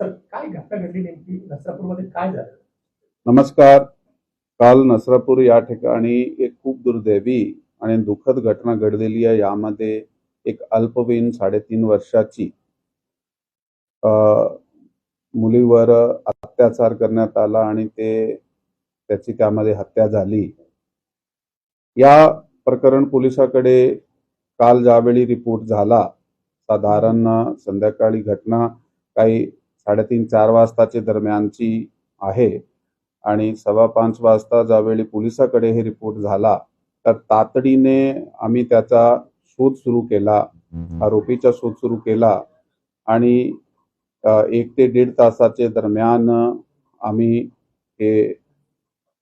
तर काय घटना घडली नेमकी नसरापूरमध्ये काय झालं? नमस्कार. काल नसरापूर या ठिकाणी एक खूप दुर्दैवी आणि दुःखद घटना घडलेली आहे. यामध्ये एक अल्पवयीन 3.5 वर्षाची मुलीवर अत्याचार करण्यात आला आणि त्याची त्यामध्ये हत्या झाली. या प्रकरण पोलिसाकडे काल ज्यावेळी रिपोर्ट झाला, साधारण संध्याकाळी घटना काही 3:30-4 वाजताच्या दरम्यानची आहे आणि 4:15 वाजता ज्यावेळी पोलिसाकडे हे रिपोर्ट झाला तर तातडीने आम्ही त्याचा शोध सुरू केला, आरोपीचा शोध सुरू केला आणि 1 ते 1.5 तासाच्या दरम्यान आम्ही हे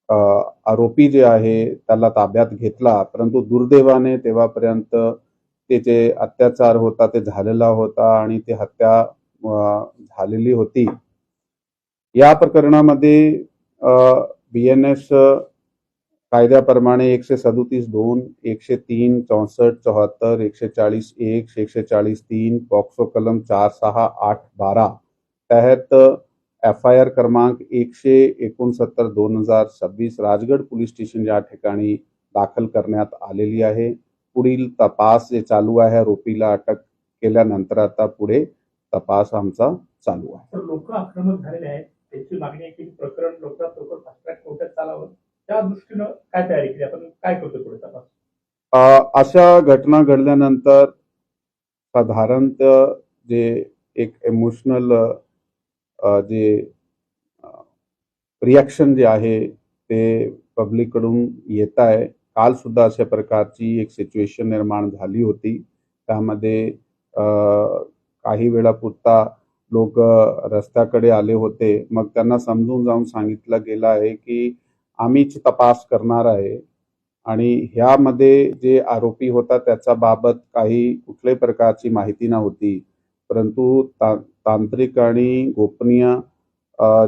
आरोपी जे आहे त्याला ताब्यात घेतला. परंतु दुर्दैवाने तेव्हापर्यंत ते जे अत्याचार होता ते झालेला होता आणि ती हत्या झालेली होती. या प्रकरणामध्ये BNS कायद्याप्रमाणे 137(2), 103, 64, 74, 140(1), 140(3), पॉक्सो कलम 4, 6, 8, 12 तहत FIR क्रमांक 169/2026 राजगड पोलीस स्टेशन या ठिकाणी दाखल करण्यात आलेली आहे. पुढील तपास जे चालू आहे, आरोपीला अटक केल्यानंतर आता पुढे तपास आमचा चालू आहे. तर लोक आक्रमक झालेले आहेत, त्याची मागणी आहे की प्रकरण लवकरात लवकर फास्ट ट्रॅक कोर्टात चालावं. त्या दृष्टीनं काय तयारी केली आपण, काय करतो पुढे तपास? अशा घटना घडल्यानंतर साधारणतः जे एक इमोशनल जे रिॲक्शन जे आहे ते पब्लिककडून येत आहे. काल सुद्धा अशा प्रकारची एक सिच्युएशन निर्माण झाली होती. त्यामध्ये काही वेळापुरता लोक रस्त्याकडे आले होते. मग त्यांना समजून जाऊन सांगितलं गेलं आहे की आम्हीच तपास करणार आहे आणि ह्यामध्ये जे आरोपी होता त्याच्या बाबत काही कुठल्याही प्रकारची माहिती नव्हती. परंतु तांत्रिक आणि गोपनीय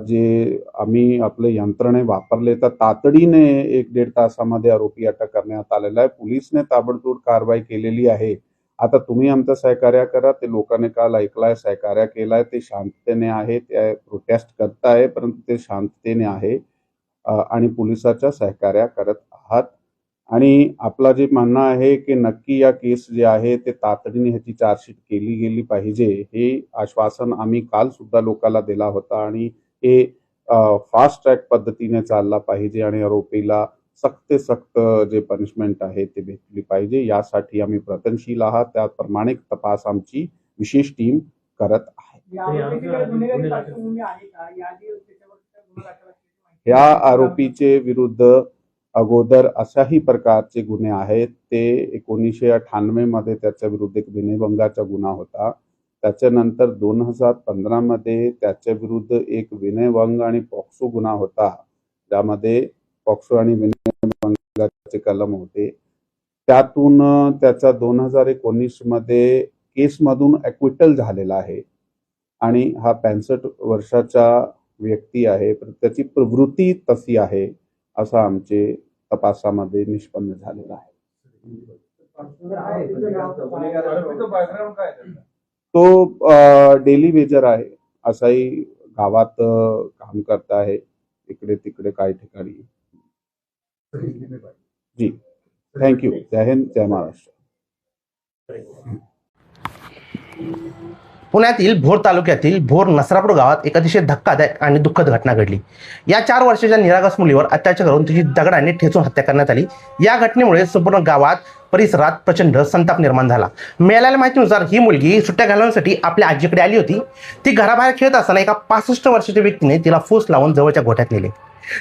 जे आम्ही आपले यंत्रणे वापरले तर तातडीने 1-1.5 तासामध्ये आरोपी अटक करण्यात आलेला आहे. पोलिसने ताबडतोब कारवाई केलेली आहे. आता तुम्ही आमचं सहकार्य करा. ते लोकांनी काल ऐकलाय, सहकार्य केलाय, ते शांततेने आहे, ते प्रोटेस्ट करताय परंतु ते शांततेने आहे आणि पोलिसाच्या सहकार्य करत आहात. आणि आपला जे म्हणणं आहे की नक्की या केस जे आहे ते तातडीने ह्याची चार्जशीट केली गेली पाहिजे, हे आश्वासन आम्ही काल सुद्धा लोकांना दिला होता आणि हे फास्ट ट्रॅक पद्धतीने चालला पाहिजे आणि आरोपीला सक्त जे पनिशमेंट आहे ते भेटली पाहिजे. यासाठी आम्ही प्रयत्नशील आहात. त्याप्रमाणे तपास आमची विशेष टीम करत आहे. या आरोपीचे विरुद्ध अगोदर अशाही प्रकारचे गुन्हे आहेत. ते 1998 मध्ये त्याच्या विरुद्ध एक विनयभंगाचा गुन्हा होता. त्याच्यानंतर 2015 मध्ये त्याच्या विरुद्ध एक विनयभंग आणि पॉक्सो गुन्हा होता, ज्यामध्ये पॉक्सो आणि विनयभंगाचे कलम होते. त्यातून त्याचा 2019 मध्ये केसमधून ॲक्विटल झालेला आहे आणि हा 65 वर्षाचा व्यक्ती आहे. त्याची प्रवृत्ती तशी आहे असं आमचे तपासामध्ये निष्पन्न झालेलं आहे. तो डेली वेजर आहे, असाही गावात काम करता आहे, इकडे तिकडे काही ठिकाणी. जी, थँक्यू. जय हिंद, जय महाराष्ट्र. पुण्यातील भोर तालुक्यातील भोर नसरापूर गावात एक अतिशय धक्कादायक आणि दुःखद घटना घडली. या 4 वर्षाच्या निरागस मुलीवर अत्याचार करून तिची दगडाने ठेचून हत्या करण्यात आली. या घटनेमुळे संपूर्ण गावात परिसरात प्रचंड संताप निर्माण झाला. मिळालेल्या माहितीनुसार ही मुलगी सुट्ट्या घालवण्यासाठी आपल्या आजीकडे आली होती. ती घराबाहेर खेळत असताना एका 65 वर्षाच्या व्यक्तीने तिला फूस लावून जवळच्या गोठ्यात नेले.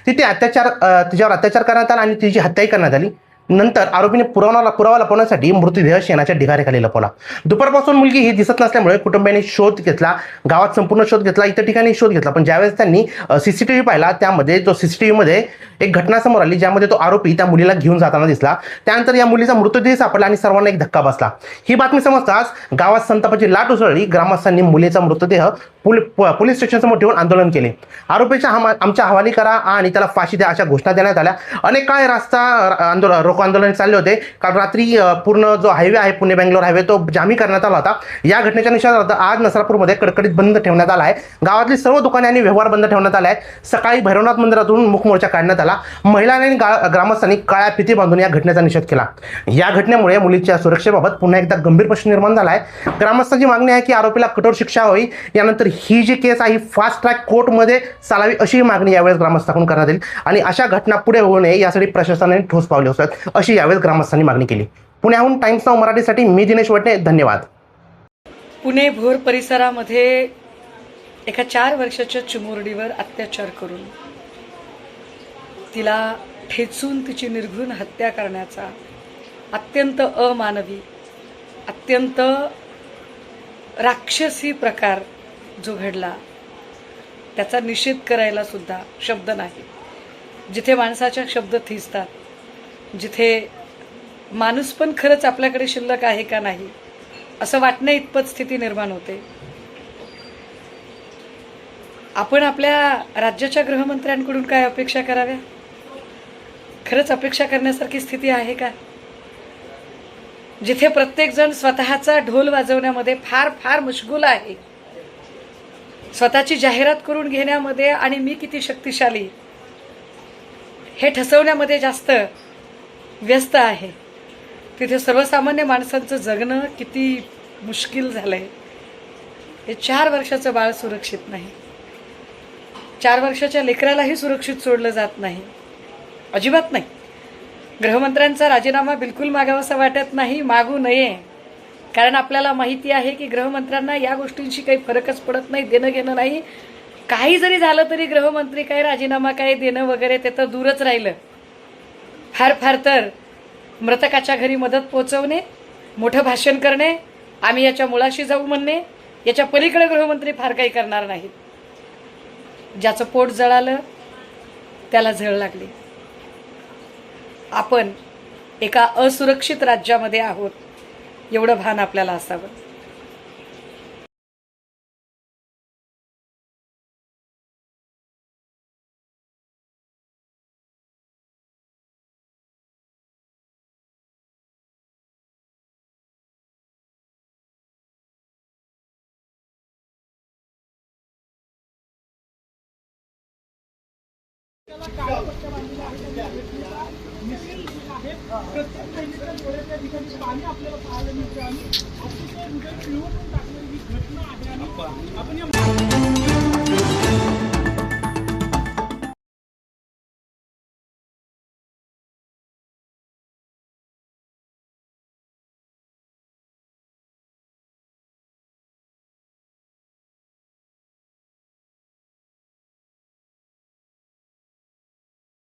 तिच्यावर अत्याचार करण्यात आला आणि तिची हत्याही करण्यात आली. नंतर आरोपीने पुरावा लपवण्यासाठी मृतदेह शेणाच्या ढिगाऱ्याखाली लपवला. दुपारपासून मुलगी ही दिसत नसल्यामुळे कुटुंबियांनी शोध घेतला, गावात संपूर्ण शोध घेतला, इतर ठिकाणी शोध घेतला. पण ज्यावेळेस त्यांनी CCTV पाहिला, त्यामध्ये तो CCTV मध्ये एक घटना समोर आली, ज्यामध्ये तो आरोपी त्या मुलीला घेऊन जाताना दिसला. त्यानंतर या मुलीचा मृतदेह सापडला आणि सर्वांना एक धक्का बसला. ही बातमी समजताच गावात संतापाची लाट उसळली. ग्रामस्थांनी मुलीचा मृतदेह पोलीस स्टेशनसमोर ठेवून आंदोलन केले. आरोपीच्या आमच्या हवाली करा आणि त्याला फाशी द्या अशा घोषणा देण्यात आल्या. अनेक काळ रोको आंदोलन चालले होते. काल रात्री पूर्ण जो हायवे आहे पुणे बेंगलोर हायवे तो जामी करण्यात आला होता. या घटनेच्या निषेधार्थ आज नसरापूरमध्ये कडकडीत बंद ठेवण्यात आला आहे. गावातली सर्व दुकाने आणि व्यवहार बंद ठेवण्यात आले आहेत. सकाळी भैरवनाथ मंदिरातून मूक मोर्चा काढण्यात आला. महिलांनी आणि ग्रामस्थांनी काळ्या फिती बांधून या घटनेचा निषेध केला. या घटनेमुळे मुलीच्या सुरक्षेबाबत पुन्हा एकदा गंभीर प्रश्न निर्माण झाला आहे. ग्रामस्थांची मागणी आहे की आरोपीला कठोर शिक्षा व्हावी. यानंतर ही जी केस आहे फास्ट ट्रॅक कोर्टमध्ये चालावी अशी मागणी यावेळेस ग्रामस्थांकडून करण्यात येईल आणि अशा घटना पुढे होऊ नये यासाठी प्रशासनाने ठोस पावले उचलावीत अशी यावेळेस ग्रामस्थांनी मागणी केली. पुण्याहून टाइम्स नाऊ मराठीसाठी मी दिनेश वटणे. धन्यवाद. पुणे भोर परिसरामध्ये एका 4 वर्षाच्या चिमुरडीवर अत्याचार करून तिला ठेचून तिची निर्घृण हत्या करण्याचा अत्यंत अमानवी, अत्यंत राक्षसी प्रकार जो घडला त्याचा निषेध करायला सुद्धा शब्द नाही. जिथे माणसाच्या शब्द थिजतात, जिथे माणूस पण खरंच आपल्याकडे शिल्लक आहे का नाही असं वाटण्या इतपत स्थिती निर्माण होते. आपण आपल्या राज्याच्या गृहमंत्र्यांकडून काय अपेक्षा कराव्या? खरंच अपेक्षा करण्यासारखी स्थिती आहे का? जिथे प्रत्येकजण स्वतःचा ढोल वाजवण्यामध्ये फार फार मशगूल आहे, स्वतःची जाहिरात करून घेण्यामध्ये आणि मी किती शक्तिशाली हे ठसवण्यामध्ये जास्त व्यस्त आहे, तिथे सर्वसामान्य माणसांचं जगणं किती मुश्किल झालंय. हे 4 वर्षाचं बाळ सुरक्षित नाही. 4 वर्षाच्या लेकरालाही सुरक्षित सोडलं जात नाही, अजिबात नाही. गृहमंत्र्यांचा राजीनामा बिलकुल मागावासा वाटत नाही, मागू नये. कारण आपल्याला माहिती आहे की गृहमंत्र्यांना या गोष्टींशी काही फरकच पडत नाही, देणं घेणं नाही. काही जरी झालं तरी गृहमंत्री काय राजीनामा काय देणं वगैरे ते तर दूरच राहिलं. फार फार तर मृतकाच्या घरी मदत पोहोचवणे, मोठं भाषण करणे, आम्ही याच्या मुळाशी जाऊ म्हणणे, याच्या पलीकडे गृहमंत्री फार काही करणार नाहीत. ज्याचं पोट जळालं त्याला झळ लागली. आपण एका असुरक्षित राज्यामध्ये आहोत एवढं भान आपल्याला असावं. प्रत्येक महिन्याच्या डोळ्याच्या ठिकाणी पाणी आपल्याला पाहायला मिळतं आणि अतिशय हृदय पिळवून टाकलेली ही घटना आहे. आणि आपण या